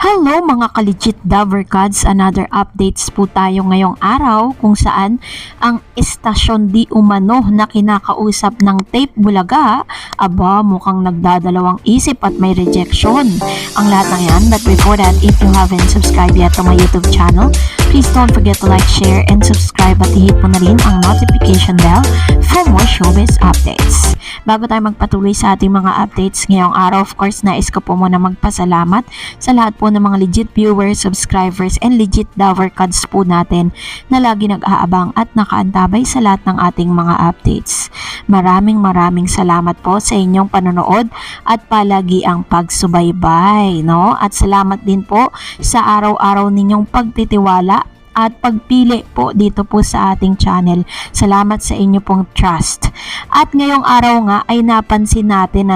Hello mga ka-legit Davercads, another updates po tayo ngayong araw kung saan ang istasyon di umano na kinakausap ng Tape Bulaga, mukhang nagdadalawang isip at may rejection. Ang lahat ng yan, but before that, if you haven't subscribed yet to my YouTube channel, please don't forget to like, share, and subscribe at i-hit mo na rin ang notification bell for more showbiz updates. Bago tayo magpatuloy sa ating mga updates ngayong araw, of course, nais ko po muna magpasalamat sa lahat po ng mga legit viewers, subscribers, and legit Davercads po natin na lagi nag-aabang at nakaantabay sa lahat ng ating mga updates. Maraming salamat po sa inyong panonood at palagi ang pagsubaybay, no? At salamat din po sa araw-araw ninyong pagtitiwala at pagpili po dito po sa ating channel. Salamat sa inyo pong trust. At ngayong araw nga ay napansin natin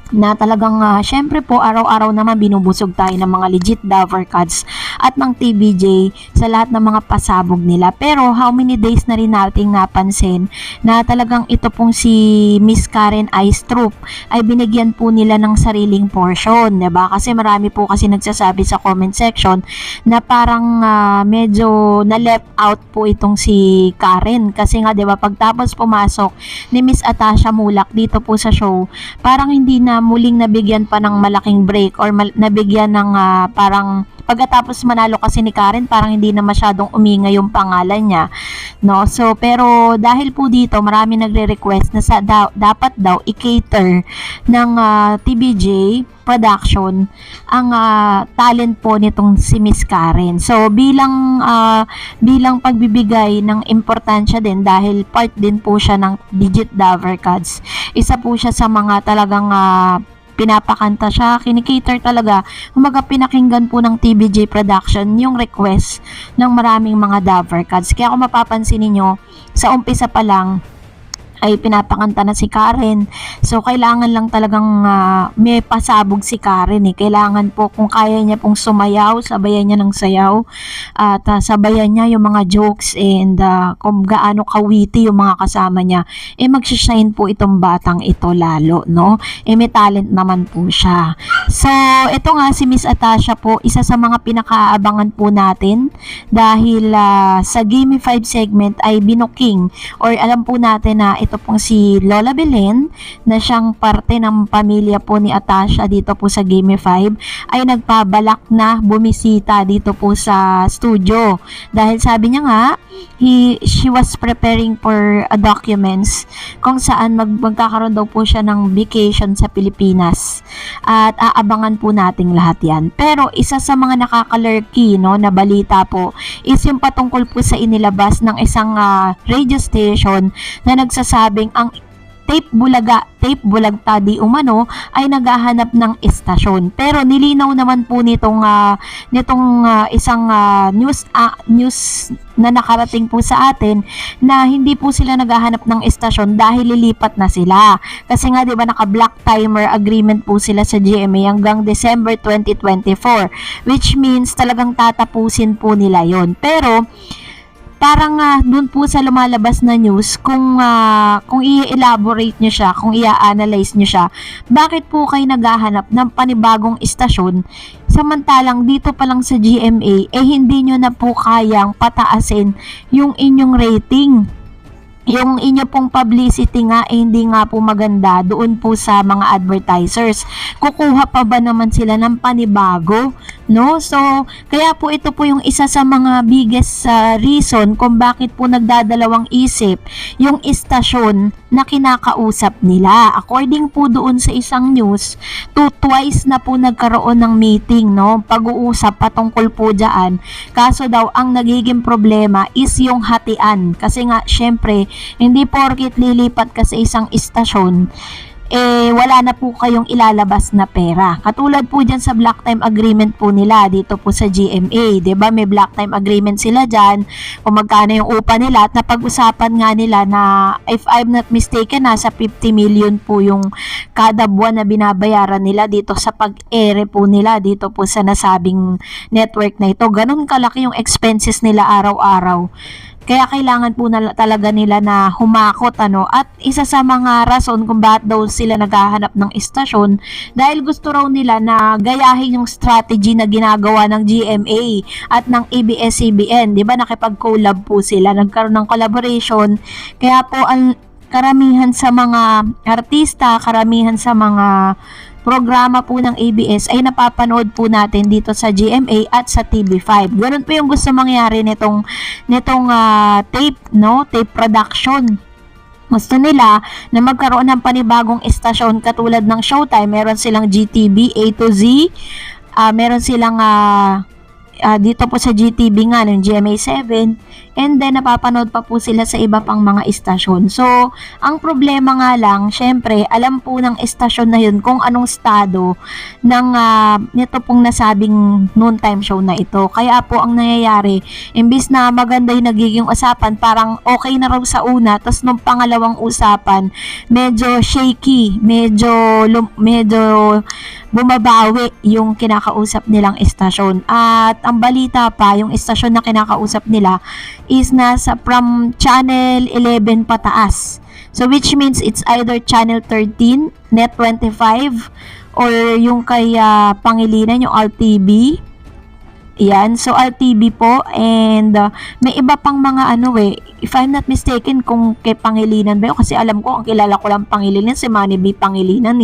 na talagang syempre po araw-araw naman binubusog tayo ng mga legit Davercads at ng TVJ sa lahat ng mga pasabog nila. Pero how many days na rin nating napansin na talagang ito pong si Miss Karen Ice Troop ay binigyan po nila ng sariling portion, diba? Kasi marami po kasi nagsasabi sa comment section na parang medyo na left out po itong si Karen. Kasi nga diba pagtapos pumasok ni Miss Atasha Mulak dito po sa show, parang hindi na muling nabigyan pa ng malaking break or nabigyan ng parang pagkatapos manalo kasi ni Karen, parang hindi na masyadong umingay yung pangalan niya, no? So pero dahil po dito marami nagre-request na dapat daw i-cater ng TVJ production ang talent po nitong si Miss Karen. So bilang pagbibigay ng importansya din dahil part din po siya ng legit Davercads. Isa po siya sa mga talagang pinapakanta siya, kinikater talaga. Kumaga pinakinggan po ng TVJ production yung request ng maraming mga Davercads. Kaya kung mapapansin niyo sa umpisa pa lang ay pinapakanta na si Karen. So, kailangan lang talagang may pasabog si Karen eh. Kailangan po kung kaya niya pong sumayaw, sabayan niya ng sayaw at sabayan niya yung mga jokes and kung gaano kawiti yung mga kasama niya. Magsishine po itong batang ito lalo, no? May talent naman po siya. So, ito nga si Miss Atasha po, isa sa mga pinakaabangan po natin dahil sa Gimme 5 segment ay binuking or alam po natin na ito pong si Lola Belen na siyang parte ng pamilya po ni Atasha dito po sa Gimme 5 ay nagpabalak na bumisita dito po sa studio dahil sabi niya nga she was preparing for documents kung saan magkakaroon daw po siya ng vacation sa Pilipinas at aabangan po nating lahat yan. Pero isa sa mga nakakalurky na balita po is yung patungkol po sa inilabas ng isang radio station na nagsasabing ang Tape Bulagta di umano ay naghahanap ng istasyon. Pero nilinaw naman po nitong isang news na nakarating po sa atin na hindi po sila naghahanap ng istasyon dahil lilipat na sila. Kasi nga 'di ba naka-block timer agreement po sila sa GMA hanggang December 2024, which means talagang tatapusin po nila 'yon. Pero parang dun po sa lumalabas na news, kung i-elaborate nyo siya, kung i-analyze nyo siya, bakit po kayo naghahanap ng panibagong istasyon samantalang dito pa lang sa GMA hindi nyo na po kayang pataasin yung inyong rating. Yung inyo pong publicity nga hindi nga po maganda doon po sa mga advertisers. Kukuha pa ba naman sila ng panibago, no? So, kaya po ito po yung isa sa mga biggest reason kung bakit po nagdadalawang isip yung istasyon na kinakausap nila. According po doon sa isang news, twice na po nagkaroon ng meeting, no? Pag-uusap patungkol po dyan. Kaso daw, ang nagiging problema is yung hatian. Kasi nga, syempre, hindi porket lilipat ka sa isang istasyon, wala na po kayong ilalabas na pera. Katulad po dyan sa block time agreement po nila dito po sa GMA. 'Di ba? May block time agreement sila dyan kung magkano yung upa nila at napag-usapan nga nila na if I'm not mistaken, nasa 50 million po yung kada buwan na binabayaran nila dito sa pag-ere po nila dito po sa nasabing network na ito. Ganun kalaki yung expenses nila araw-araw. Kaya kailangan po talaga nila na humakot at isa sa mga rason kung bakit daw sila naghahanap ng istasyon dahil gusto raw nila na gayahin yung strategy na ginagawa ng GMA at ng ABS-CBN. 'Di ba nakipag-collab po sila, nagkaroon ng collaboration. Kaya po ang karamihan sa mga artista, karamihan sa mga programa po ng ABS ay napapanood po natin dito sa GMA at sa TV5. Ganun po yung gusto mangyari nitong tape, tape production. Gusto nila na magkaroon ng panibagong estasyon katulad ng Showtime. Meron silang GTV A to Z, meron silang dito po sa GTV nga ng GMA7, and then napapanood pa po sila sa iba pang mga istasyon. So, ang problema nga lang, syempre, alam po ng istasyon na yun kung anong estado ng nito pong nasabing noontime show na ito. Kaya po ang nangyayari, imbis na maganda yung nagiging usapan, parang okay na raw sa una, tapos nung pangalawang usapan, medyo shaky, medyo bumabawi yung kinakausap nilang istasyon. At ang balita pa, yung istasyon na kinakausap nila is nasa from channel 11 pataas. So which means it's either channel 13, net 25, or yung kay Pangilinan, yung RTV. Yan, so RTV po, and may iba pang mga if I'm not mistaken kung kay Pangilinan ba yun, kasi alam ko, ang kilala ko lang Pangilinan, si Manny B. Pangilinan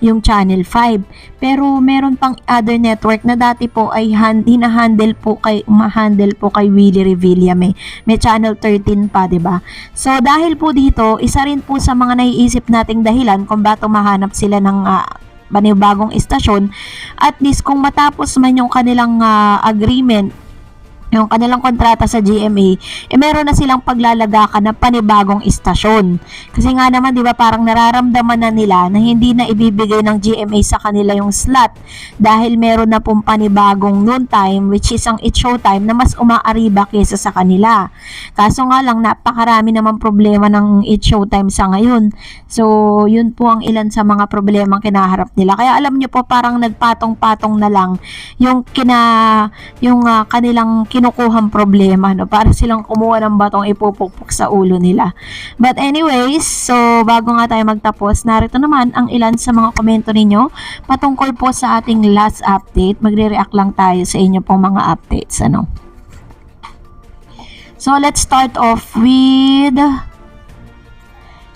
yung Channel 5. Pero meron pang other network na dati po ay hinahandle po kay Willie Revilla, may Channel 13 pa, 'di ba? So dahil po dito, isa rin po sa mga naiisip nating dahilan kung bakit mahanap sila ng panibagong istasyon, at least kung matapos man yung kanilang agreement, yung kanilang kontrata sa GMA, meron na silang paglalagakan na panibagong istasyon. Kasi nga naman, di ba, parang nararamdaman na nila na hindi na ibibigay ng GMA sa kanila yung slot dahil meron na pong panibagong noontime, which is ang It's Showtime, na mas umaariba kaysa sa kanila. Kaso nga lang, napakarami naman problema ng It's Showtime sa ngayon. So, yun po ang ilan sa mga problemang kinaharap nila. Kaya alam nyo po, parang nagpatong-patong na lang yung kanilang kinukuhang problema, para silang kumuha ng batong ipupukpok sa ulo nila. But anyways, so bago nga tayo magtapos, narito naman ang ilan sa mga komento ninyo patungkol po sa ating last update. Magre-react lang tayo sa inyo pong mga updates, So let's start off with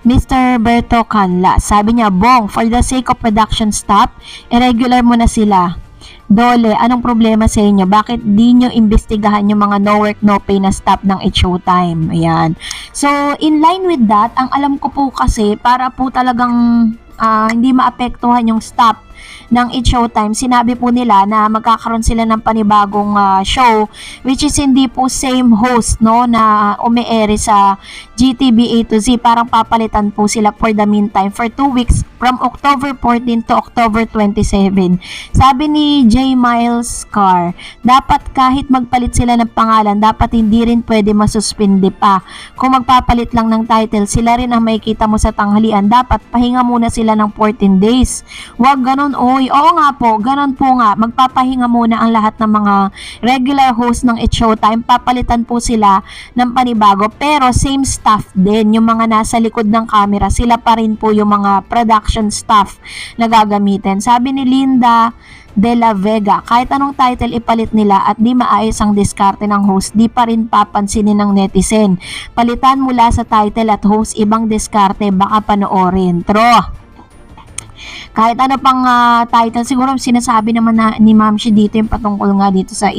Mr. Berto Canla. Sabi niya, Bong, for the sake of production stop, irregular mo na sila. Dole, anong problema sa inyo? Bakit di nyo imbestigahan yung mga no work, no pay na staff ng It's Showtime? Ayan. So, in line with that, ang alam ko po kasi, para po talagang hindi maapektuhan yung staff ng It's Showtime, sinabi po nila na magkakaroon sila ng panibagong show, which is hindi po same host, na umeere sa GTV A to Z. Parang papalitan po sila for the meantime for 2 weeks from October 14 to October 27. Sabi ni J. Miles Carr, dapat kahit magpalit sila ng pangalan, dapat hindi rin pwede masuspindi pa. Kung magpapalit lang ng title, sila rin ang makikita mo sa tanghalian. Dapat pahinga muna sila ng 14 days. Huwag ganun, oy. Oo nga po, ganun po nga. Magpapahinga muna ang lahat ng mga regular host ng It's Showtime. Papalitan po sila ng panibago, pero same staff din. Yung mga nasa likod ng camera, sila pa rin po yung mga production staff na gagamitin. Sabi ni Linda De La Vega, kahit anong title ipalit nila at di maayos ang diskarte ng host, di pa rin papansinin ng netizen. Palitan mula sa title at host, ibang diskarte, baka panoorin. True. Kahit ano pang title, siguro sinasabi naman ni Ma'am Shi dito yung patungkol nga dito sa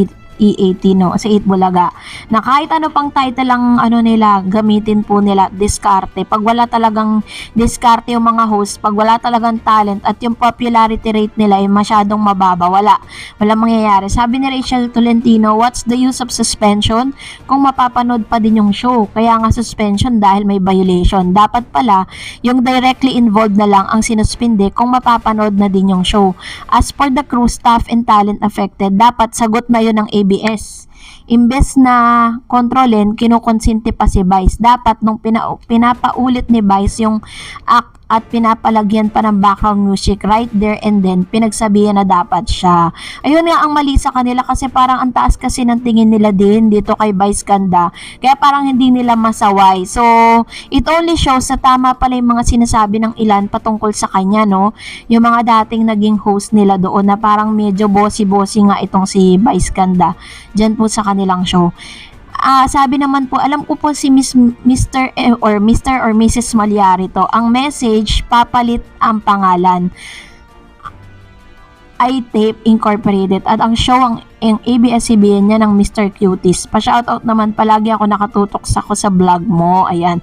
E18, sa 8 Bulaga, na kahit ano pang title lang nila, gamitin po nila, diskarte. Pag wala talagang diskarte yung mga host, pag wala talagang talent at yung popularity rate nila ay masyadong mababa, wala mangyayari. Sabi ni Rachel Tolentino, what's the use of suspension kung mapapanood pa din yung show? Kaya nga suspension dahil may violation. Dapat pala yung directly involved na lang ang sinuspinde kung mapapanood na din yung show. As for the crew, staff and talent affected, dapat sagot na yun ng ABS. imbes na kontrolin, kinukonsente pa si Vice. Dapat nung pinapaulit ni Vice yung act at pinapalagyan pa ng background music right there and then pinagsabihan na dapat siya. Ayun nga ang mali sa kanila kasi parang ang taas kasi ng tingin nila din dito kay Vice Ganda. Kaya parang hindi nila masaway. So, it only shows sa tama pala yung mga sinasabi ng ilan patungkol sa kanya, no? Yung mga dating naging host nila doon na parang medyo bossy-bossy nga itong si Vice Ganda. Diyan po sa kanilang show. Sabi naman po, alam ko po si Mr. or Mrs. Malyari to. Ang message, papalit ang pangalan. iTape Incorporated at ang show ang ABS-CBN niya ng Mr. Cuties. Pa-shoutout naman, palagi ako nakatutok sa vlog mo. Ayan.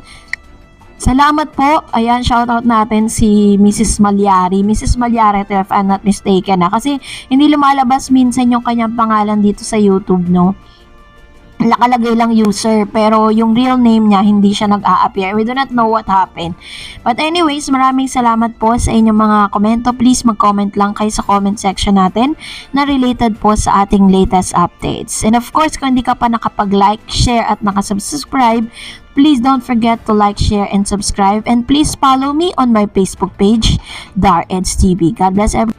Salamat po. Ayan, shoutout natin si Mrs. Malyari. Mrs. Malyari, if I'm not mistaken. Kasi hindi lumalabas minsan yung kanyang pangalan dito sa YouTube, no? Nakalagay lang user pero yung real name niya hindi siya nag-a-appear. We do not know what happened. But anyways, maraming salamat po sa inyong mga komento. Please mag-comment lang kayo sa comment section natin na related po sa ating latest updates. And of course, kung hindi ka pa nakapag-like, share at nakasubscribe, please don't forget to like, share, and subscribe. And please follow me on my Facebook page, DarEdsTV. God bless everyone.